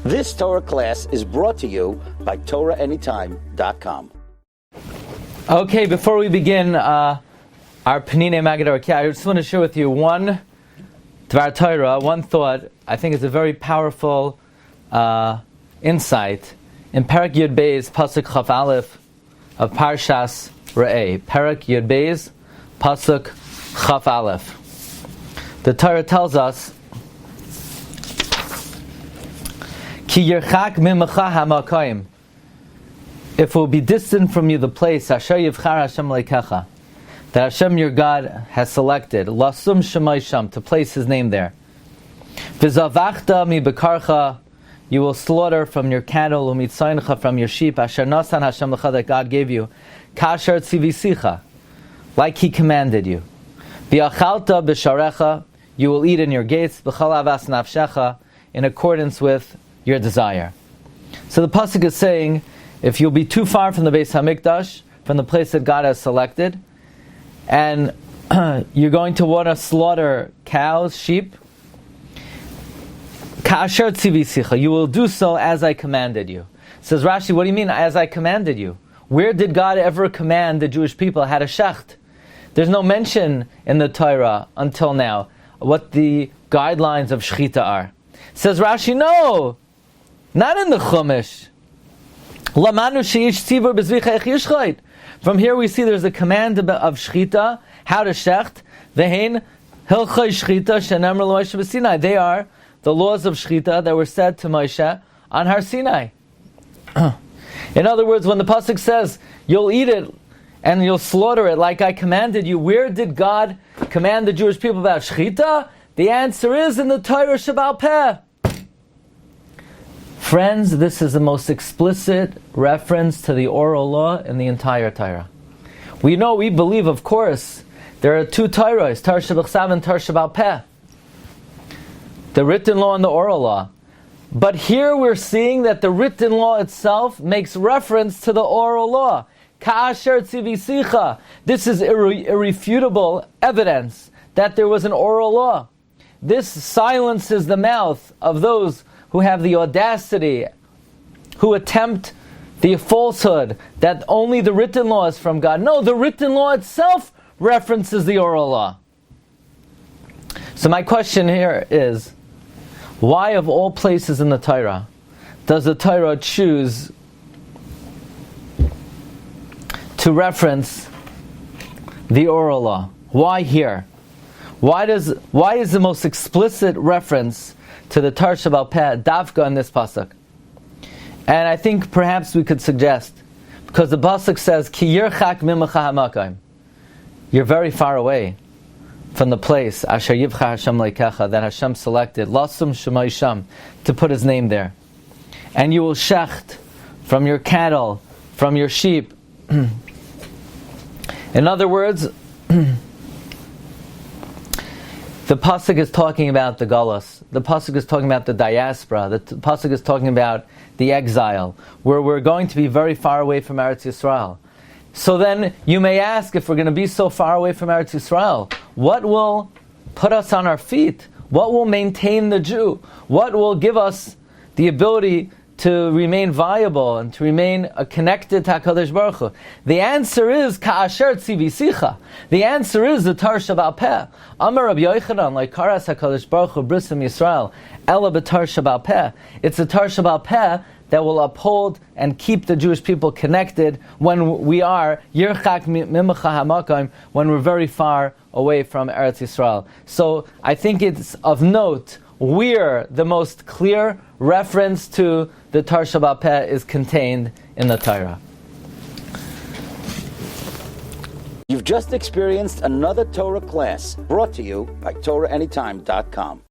This Torah class is brought to you by TorahAnytime.com. Okay, before we begin our Penine Magid Arkea, I just want to share with you one Dvar Torah, one thought. I think it's a very powerful insight in Perek Yud Beis Pasuk Chaf Aleph of Parshas Re'eh. Perek Yud Beis Pasuk Chaf Aleph. The Torah tells us, Ki yirchak mimecha hamakayim. If it will be distant from you the place, Asher yivchar Hashem leikecha, that Hashem your God has selected, Lasum Shemai Sham, to place His name there. V'zavachta mi bekarcha, you will slaughter from your cattle, umitzayincha, from your sheep, Asher nasan Hashem lecha, that God gave you, Kasher tzivisicha, like He commanded you. V'achalta b'sharecha, you will eat in your gates, b'chal avas nafshecha, in accordance with your desire. So the pasuk is saying, if you'll be too far from the Beis Hamikdash, from the place that God has selected, and you're going to want to slaughter cows, sheep, Ka'asher tzivisicha, you will do so as I commanded you. Says Rashi, what do you mean, as I commanded you? Where did God ever command the Jewish people how to shecht? There's no mention in the Torah until now what the guidelines of shechita are. Says Rashi, no, not in the Chumash. From here we see there's a command of shechita, how to shecht. They are the laws of shechita that were said to Moshe on Har Sinai. In other words, when the pasuk says you'll eat it and you'll slaughter it like I commanded you, where did God command the Jewish people about shechita? The answer is in the Torah Sheba'al Peh. Friends, this is the most explicit reference to the oral law in the entire Torah. We believe, of course, there are two Torahs, Torah Shebachsav and Torah Sheba'al Peh. The written law and the oral law. But here we're seeing that the written law itself makes reference to the oral law. Ka'asher tzivisicha. This is irrefutable evidence that there was an oral law. This silences the mouth of those who have the audacity, who attempt the falsehood that only the written law is from God. No, the written law itself references the oral law. So my question here is, why of all places in the Torah does the Torah choose to reference the oral law? Why here? Why is the most explicit reference to the Torah Sheba'al Peh Davka in this pasuk? And I think perhaps we could suggest, because the pasuk says, Ki yirchak mimecha hamakayim, you're very far away from the place Asher yivchar Hashem leikecha, that Hashem selected, Lasum Shemai Sham, to put His name there. And you will shecht from your cattle, from your sheep. In other words, the pasuk is talking about the galus. The pasuk is talking about the diaspora. The pasuk is talking about the exile, where we're going to be very far away from Eretz Yisrael. So then you may ask, if we're going to be so far away from Eretz Yisrael, what will put us on our feet? What will maintain the Jew? What will give us the ability to remain viable and to remain connected to HaKadosh Baruch Hu? The answer is Ka'asher tzivisicha. The answer is the Torah Sheba'al Peh. Amar Rabbi Yochanan, like Karas HaKadosh Baruch Hu Brisam Yisrael, Ela b'Torah Sheba'al Peh. It's the Torah Sheba'al Peh that will uphold and keep the Jewish people connected when we are Yirchak mimecha hamakayim, when we're very far away from Eretz Yisrael. So I think it's of note where the most clear reference to the Torah Sheba'al Peh is contained in the Torah. You've just experienced another Torah class brought to you by TorahAnytime.com.